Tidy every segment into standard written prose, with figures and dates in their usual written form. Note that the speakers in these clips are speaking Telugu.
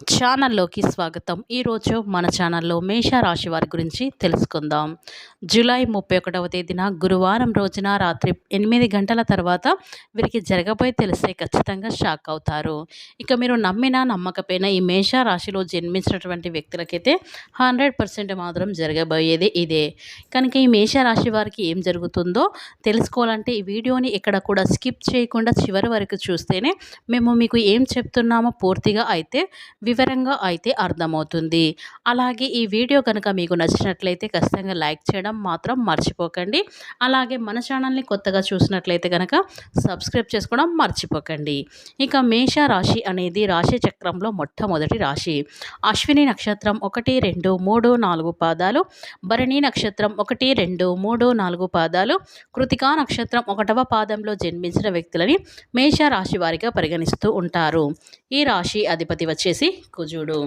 ఛానల్లోకి స్వాగతం. ఈరోజు మన ఛానల్లో మేషరాశి వారి గురించి తెలుసుకుందాం. జూలై 31వ తేదీన గురువారం రోజున రాత్రి 8 గంటల తర్వాత వీరికి జరగబోయే తెలిస్తే ఖచ్చితంగా షాక్ అవుతారు. ఇక మీరు నమ్మినా నమ్మకపోయినా ఈ మేషరాశిలో జన్మించినటువంటి వ్యక్తులకైతే 100% మాత్రం జరగబోయేది ఇదే. కనుక ఈ మేషరాశి వారికి ఏం జరుగుతుందో తెలుసుకోవాలంటే ఈ వీడియోని ఎక్కడ కూడా స్కిప్ చేయకుండా చివరి వరకు చూస్తేనే మేము మీకు ఏం చెప్తున్నామో పూర్తిగా అయితే వివరంగా అయితే అర్థమవుతుంది. అలాగే ఈ వీడియో కనుక మీకు నచ్చినట్లయితే ఖచ్చితంగా లైక్ చేయడం మాత్రం మర్చిపోకండి. అలాగే మన ఛానల్ని కొత్తగా చూసినట్లయితే కనుక సబ్స్క్రైబ్ చేసుకోవడం మర్చిపోకండి. ఇక మేష రాశి అనేది రాశి చక్రంలో మొట్టమొదటి రాశి. అశ్విని నక్షత్రం 1, 2, 3, 4 పాదాలు, భరణి నక్షత్రం 1, 2, 3, 4 పాదాలు, కృతికా నక్షత్రం 1వ పాదంలో జన్మించిన వ్యక్తులని మేష రాశి వారిగా పరిగణిస్తూ ఉంటారు. ఈ రాశి అధిపతి వచ్చేసి కుజుడు.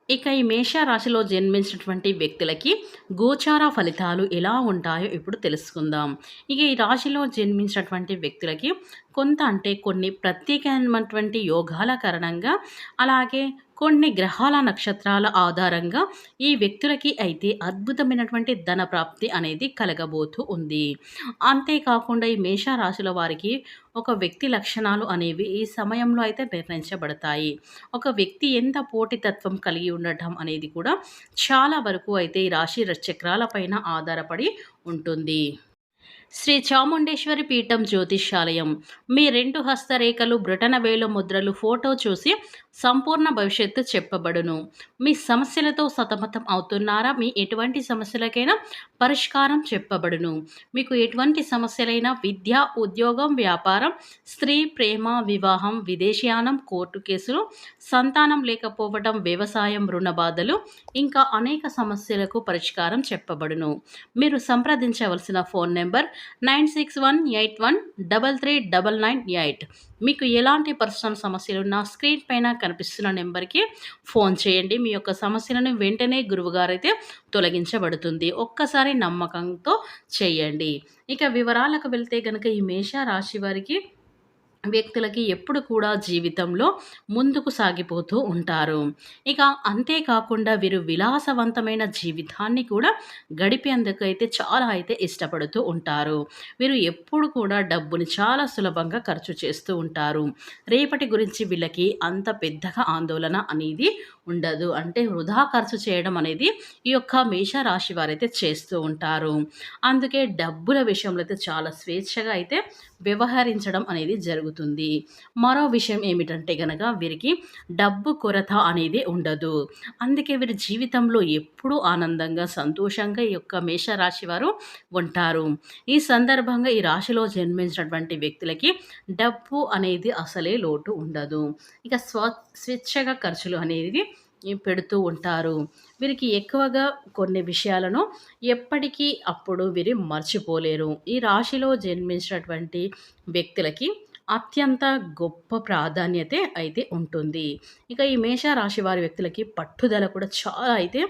ఇక ఈ మేష రాశిలో జన్మించినటువంటి వ్యక్తులకి గోచార ఫలితాలు ఎలా ఉంటాయో ఇప్పుడు తెలుసుకుందాం. ఇక ఈ రాశిలో జన్మించినటువంటి వ్యక్తులకి కొన్ని ప్రత్యేకమైనటువంటి యోగాల కారణంగా, అలాగే కొన్ని గ్రహాల నక్షత్రాల ఆధారంగా ఈ వ్యక్తులకి అయితే అద్భుతమైనటువంటి ధన ప్రాప్తి అనేది కలగబోతూ ఉంది. అంతేకాకుండా ఈ మేషరాశుల వారికి ఒక వ్యక్తి లక్షణాలు అనేవి ఈ సమయంలో అయితే నిర్ణయించబడతాయి. ఒక వ్యక్తి ఎంత పోటీతత్వం కలిగి ఉండటం అనేది కూడా చాలా వరకు అయితే ఈ రాశి చక్రాల పైన ఆధారపడి ఉంటుంది. శ్రీ చాముండేశ్వరి పీఠం జ్యోతిష్యాలయం. మీ 2 హస్తరేఖలు, బ్రొటన వేలు ముద్రలు ఫోటో చూసి సంపూర్ణ భవిష్యత్తు చెప్పబడును. మీ సమస్యలతో సతమతం అవుతున్నారా? మీ ఎటువంటి సమస్యలకైనా పరిష్కారం చెప్పబడును. మీకు ఎటువంటి సమస్యలైనా విద్య, ఉద్యోగం, వ్యాపారం, స్త్రీ, ప్రేమ, వివాహం, విదేశీయానం, కోర్టు కేసులు, సంతానం లేకపోవడం, వ్యవసాయం, రుణ బాధలు, ఇంకా అనేక సమస్యలకు పరిష్కారం చెప్పబడును. మీరు సంప్రదించవలసిన ఫోన్ నెంబర్ 9618133998. మీకు ఎలాంటి పర్సనల్ సమస్యలున్నా స్క్రీన్ పైన కనిపిస్తున్న నెంబర్కి ఫోన్ చేయండి. మీ యొక్క సమస్యలను వెంటనే గురువుగారైతే తొలగించబడుతుంది. ఒక్కసారి నమ్మకంతో చేయండి. ఇక వివరాలకు వెళ్తే కనుక ఈ మేష రాశి వారికి వ్యక్తులకి ఎప్పుడు కూడా జీవితంలో ముందుకు సాగిపోతూ ఉంటారు. ఇక అంతేకాకుండా వీరు విలాసవంతమైన జీవితాన్ని కూడా గడిపేందుకు అయితే చాలా అయితే ఇష్టపడుతూ ఉంటారు. వీరు ఎప్పుడు కూడా డబ్బుని చాలా సులభంగా ఖర్చు చేస్తూ ఉంటారు. రేపటి గురించి వీళ్ళకి అంత పెద్దగా ఆందోళన అనేది ఉండదు. అంటే వృధా ఖర్చు చేయడం అనేది ఈ యొక్క మేషరాశి వారైతే చేస్తూ ఉంటారు. అందుకే డబ్బుల విషయంలో అయితే చాలా స్వేచ్ఛగా అయితే వ్యవహరించడం అనేది జరుగుతుంది. మరో విషయం ఏమిటంటే గనక వీరికి డబ్బు కొరత అనేది ఉండదు. అందుకే వీరి జీవితంలో ఎప్పుడూ ఆనందంగా, సంతోషంగా ఈ యొక్క మేషరాశి వారు ఉంటారు. ఈ సందర్భంగా ఈ రాశిలో జన్మించినటువంటి వ్యక్తులకి డబ్బు అనేది అసలే లోటు ఉండదు. ఇక స్వేచ్ఛగా ఖర్చులు అనేది పెడుతూ ఉంటారు. వీరికి ఎక్కువగా కొన్ని విషయాలను ఎప్పటికీ అప్పుడు వీరు మర్చిపోలేరు. ఈ రాశిలో జన్మించినటువంటి వ్యక్తులకి అత్యంత గొప్ప ప్రాధాన్యత అయితే ఉంటుంది. ఇక ఈ మేష రాశి వారి వ్యక్తులకి పట్టుదల కూడా చాలా అయితే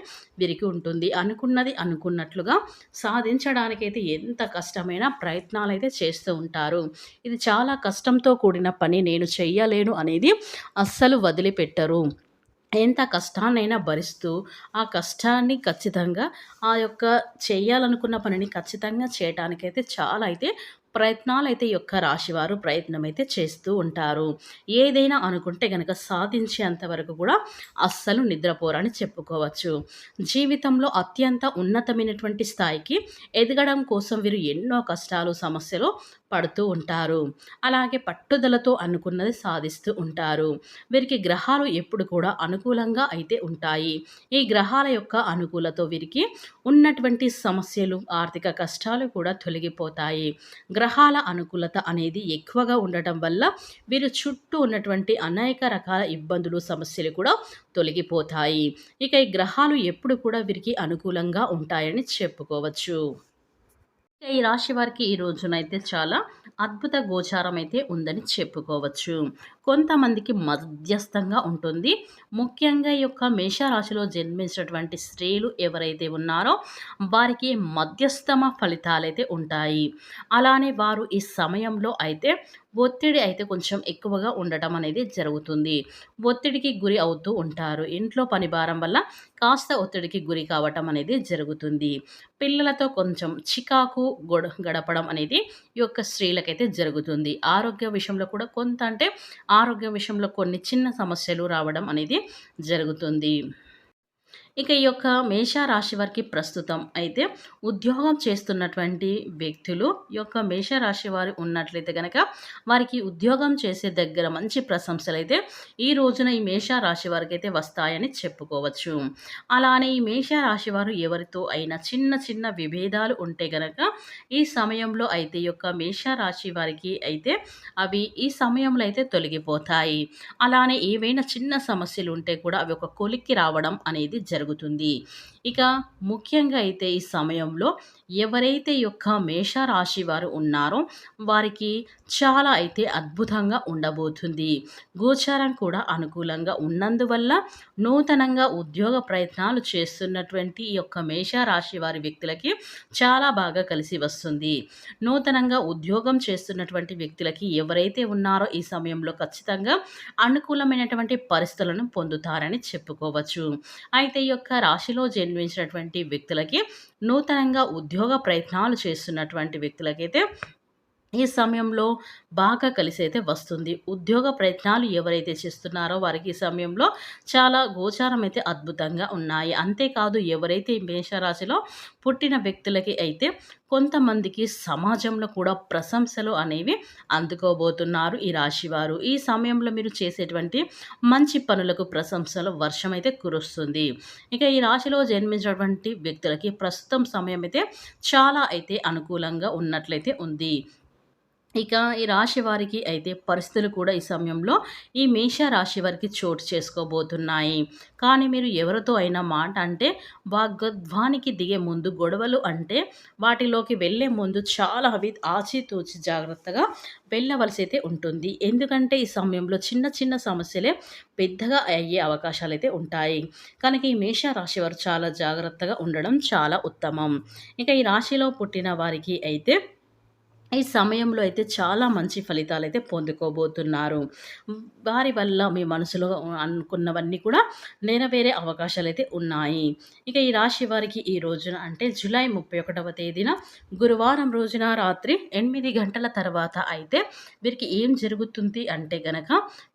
వీరికి ఉంటుంది. అనుకున్నది అనుకున్నట్లుగా సాధించడానికైతే ఎంత కష్టమైన ప్రయత్నాలు అయితే చేస్తూ ఉంటారు. ఇది చాలా కష్టంతో కూడిన పని, నేను చెయ్యలేను అనేది అస్సలు వదిలిపెట్టరు. ఎంత కష్టాన్నైనా భరిస్తూ ఆ కష్టాన్ని ఖచ్చితంగా ఆ యొక్క చేయాలనుకున్న పనిని ఖచ్చితంగా చేయటానికైతే చాలా అయితే ప్రయత్నాలైతే ఈ యొక్క రాశివారు ప్రయత్నమైతే చేస్తూ ఉంటారు. ఏదైనా అనుకుంటే గనక సాధించేంత వరకు కూడా అస్సలు నిద్రపోరని చెప్పుకోవచ్చు. జీవితంలో అత్యంత ఉన్నతమైనటువంటి స్థాయికి ఎదగడం కోసం వీరు ఎన్నో కష్టాలు, సమస్యలు పడుతూ ఉంటారు. అలాగే పట్టుదలతో అనుకున్నది సాధిస్తూ ఉంటారు. వీరికి గ్రహాలు ఎప్పుడు కూడా అనుకూలంగా అయితే ఉంటాయి. ఈ గ్రహాల యొక్క అనుకూలతో వీరికి ఉన్నటువంటి సమస్యలు, ఆర్థిక కష్టాలు కూడా తొలగిపోతాయి. గ్రహాల అనుకూలత అనేది ఎక్కువగా ఉండటం వల్ల వీరు చుట్టూ ఉన్నటువంటి అనేక రకాల ఇబ్బందులు, సమస్యలు కూడా తొలగిపోతాయి. ఇక ఈ గ్రహాలు ఎప్పుడు కూడా వీరికి అనుకూలంగా ఉంటాయని చెప్పుకోవచ్చు. ఈ రాశి వారికి ఈ రోజునైతే చాలా అద్భుత గోచారం అయితే ఉందని చెప్పుకోవచ్చు. కొంతమందికి మధ్యస్థంగా ఉంటుంది. ముఖ్యంగా ఈ యొక్క మేషరాశిలో జన్మించినటువంటి స్త్రీలు ఎవరైతే ఉన్నారో వారికి మధ్యస్థమ ఫలితాలైతే ఉంటాయి. అలానే వారు ఈ సమయంలో అయితే ఒత్తిడి అయితే కొంచెం ఎక్కువగా ఉండటం అనేది జరుగుతుంది. ఒత్తిడికి గురి అవుతూ ఉంటారు. ఇంట్లో పని భారం వల్ల కాస్త ఒత్తిడికి గురి కావటం అనేది జరుగుతుంది. పిల్లలతో కొంచెం చికాకు గడపడం అనేది ఈ యొక్క స్త్రీలకైతే జరుగుతుంది. ఆరోగ్య విషయంలో కూడా కొంత అంటే ఆరోగ్య విషయంలో కొన్ని చిన్న సమస్యలు రావడం అనేది జరుగుతుంది. ఇక ఈ యొక్క మేషరాశి వారికి ప్రస్తుతం అయితే ఉద్యోగం చేస్తున్నటువంటి వ్యక్తులు ఈ యొక్క మేషరాశి వారు ఉన్నట్లయితే గనక వారికి ఉద్యోగం చేసే దగ్గర మంచి ప్రశంసలైతే ఈ రోజున ఈ మేషరాశి వారికి అయితే వస్తాయని చెప్పుకోవచ్చు. అలానే ఈ మేషరాశి వారు ఎవరితో అయినా చిన్న చిన్న విభేదాలు ఉంటే గనక ఈ సమయంలో అయితే ఈ యొక్క మేషరాశి వారికి అయితే అవి ఈ సమయంలో అయితే తొలగిపోతాయి. అలానే ఏవైనా చిన్న సమస్యలు ఉంటే కూడా అవి ఒక కొలిక్కి రావడం అనేది జరుగుతుంది. ఇక ముఖ్యంగా అయితే ఈ సమయంలో ఎవరైతే ఈ యొక్క మేషరాశి వారు ఉన్నారో వారికి చాలా అయితే అద్భుతంగా ఉండబోతుంది. గోచారం కూడా అనుకూలంగా ఉన్నందువల్ల నూతనంగా ఉద్యోగ ప్రయత్నాలు చేస్తున్నటువంటి ఈ యొక్క మేషరాశి వారి వ్యక్తులకి చాలా బాగా కలిసి వస్తుంది. నూతనంగా ఉద్యోగం చేస్తున్నటువంటి వ్యక్తులకి ఎవరైతే ఉన్నారో ఈ సమయంలో ఖచ్చితంగా అనుకూలమైనటువంటి పరిస్థితులను పొందుతారని చెప్పుకోవచ్చు. అయితే ఈ యొక్క రాశిలో జన్మించినటువంటి వ్యక్తులకి నూతనంగా ఉద్యోగ ప్రయత్నాలు చేస్తున్నటువంటి వ్యక్తులకైతే ఈ సమయంలో బాగా కలిసైతే వస్తుంది. ఉద్యోగ ప్రయత్నాలు ఎవరైతే చేస్తున్నారో వారికి ఈ సమయంలో చాలా గోచారం అయితే అద్భుతంగా ఉన్నాయి. అంతేకాదు ఎవరైతే ఈ మేషరాశిలో పుట్టిన వ్యక్తులకి అయితే కొంతమందికి సమాజంలో కూడా ప్రశంసలు అనేవి అందుకోబోతున్నారు ఈ రాశివారు. ఈ సమయంలో మీరు చేసేటువంటి మంచి పనులకు ప్రశంసలు వర్షం అయితే కురుస్తుంది. ఇక ఈ రాశిలో జన్మించినటువంటి వ్యక్తులకి ప్రస్తుతం సమయం అయితే చాలా అయితే అనుకూలంగా ఉన్నట్లయితే ఉంది. ఇక ఈ రాశి వారికి అయితే పరిస్థితులు కూడా ఈ సమయంలో ఈ మేష రాశి వారికి చోటు చేసుకోబోతున్నాయి. కానీ మీరు ఎవరితో అయినా మాట అంటే వాగ్వానికి దిగే ముందు గొడవలు అంటే వాటిలోకి వెళ్ళే ముందు చాలా అవి ఆచితూచి జాగ్రత్తగా వెళ్ళవలసి అయితే ఉంటుంది. ఎందుకంటే ఈ సమయంలో చిన్న చిన్న సమస్యలే పెద్దగా అయ్యే అవకాశాలు అయితే ఉంటాయి. కనుక ఈ మేష రాశి వారు చాలా జాగ్రత్తగా ఉండడం చాలా ఉత్తమం. ఇక ఈ రాశిలో పుట్టిన వారికి అయితే ఈ సమయంలో అయితే చాలా మంచి ఫలితాలైతే పొందుకోబోతున్నారు. వారి వల్ల మీ మనసులో అనుకున్నవన్నీ కూడా నెరవేరే అవకాశాలైతే ఉన్నాయి. ఇక ఈ రాశి వారికి ఈ రోజున అంటే జూలై 31వ తేదీన గురువారం రోజున రాత్రి 8 గంటల తర్వాత అయితే వీరికి ఏం జరుగుతుంది అంటే గనక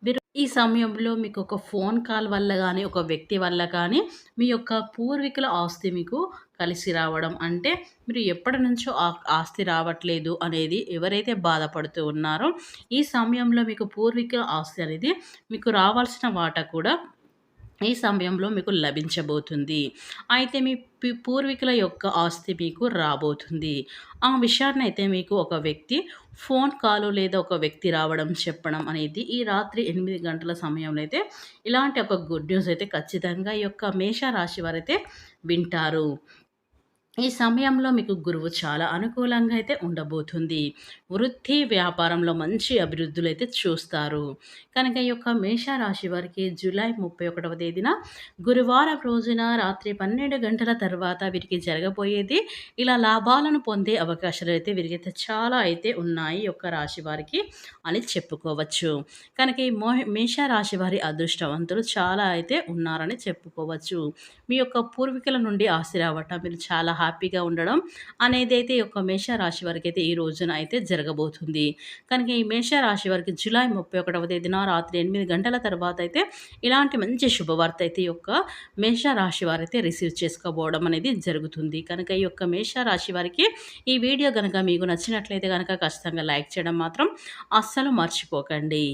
వీరు ఈ సమయంలో మీకు ఒక ఫోన్ కాల్ వల్ల గానీ, ఒక వ్యక్తి వల్ల కానీ మీ యొక్క పూర్వీకుల ఆస్తి మీకు కలిసి రావడం అంటే మీరు ఎప్పటినుంచో ఆస్తి రావట్లేదు అనేది ఎవరైతే బాధపడుతూ ఉన్నారో ఈ సమయంలో మీకు పూర్వీకుల ఆస్తి అనేది మీకు రావాల్సిన వాటా కూడా ఈ సమయంలో మీకు లభించబోతుంది. అయితే మీ పూర్వీకుల యొక్క ఆస్తి మీకు రాబోతుంది. ఆ విషయాన్ని అయితే మీకు ఒక వ్యక్తి ఫోన్ కాల్ లేదా ఒక వ్యక్తి రావడం చెప్పడం అనేది ఈ రాత్రి 8 గంటల సమయంలో అయితే ఇలాంటి ఒక గుడ్ న్యూస్ అయితే ఖచ్చితంగా ఈ యొక్క మేష రాశి వారైతే వింటారు. ఈ సమయంలో మీకు గురువు చాలా అనుకూలంగా అయితే ఉండబోతుంది. వృత్తి వ్యాపారంలో మంచి అభివృద్ధులు అయితే చూస్తారు. కనుక ఈ యొక్క మేషరాశి వారికి జూలై 31వ తేదీన గురువారం రోజున రాత్రి 12 గంటల తర్వాత వీరికి జరగబోయేది ఇలా లాభాలను పొందే అవకాశాలు అయితే వీరికైతే చాలా అయితే ఉన్నాయి ఈ యొక్క రాశి వారికి అని చెప్పుకోవచ్చు. కనుక ఈ మేషరాశి వారి అదృష్టవంతులు చాలా అయితే ఉన్నారని చెప్పుకోవచ్చు. మీ యొక్క పూర్వీకుల నుండి ఆస్తి రావటం మీరు చాలా హ్యాపీగా ఉండడం అనేది అయితే ఈ యొక్క మేషరాశి వారికి అయితే ఈ రోజున అయితే జరగబోతుంది. కనుక ఈ మేషరాశి వారికి జూలై 31వ తేదీన రాత్రి 8 గంటల తర్వాత అయితే ఇలాంటి మంచి శుభవార్త అయితే ఈ యొక్క మేషరాశి వారైతే రిసీవ్ చేసుకోబోవడం అనేది జరుగుతుంది. కనుక ఈ యొక్క మేషరాశి వారికి ఈ వీడియో కనుక మీకు నచ్చినట్లయితే కనుక ఖచ్చితంగా లైక్ చేయడం మాత్రం అస్సలు మర్చిపోకండి.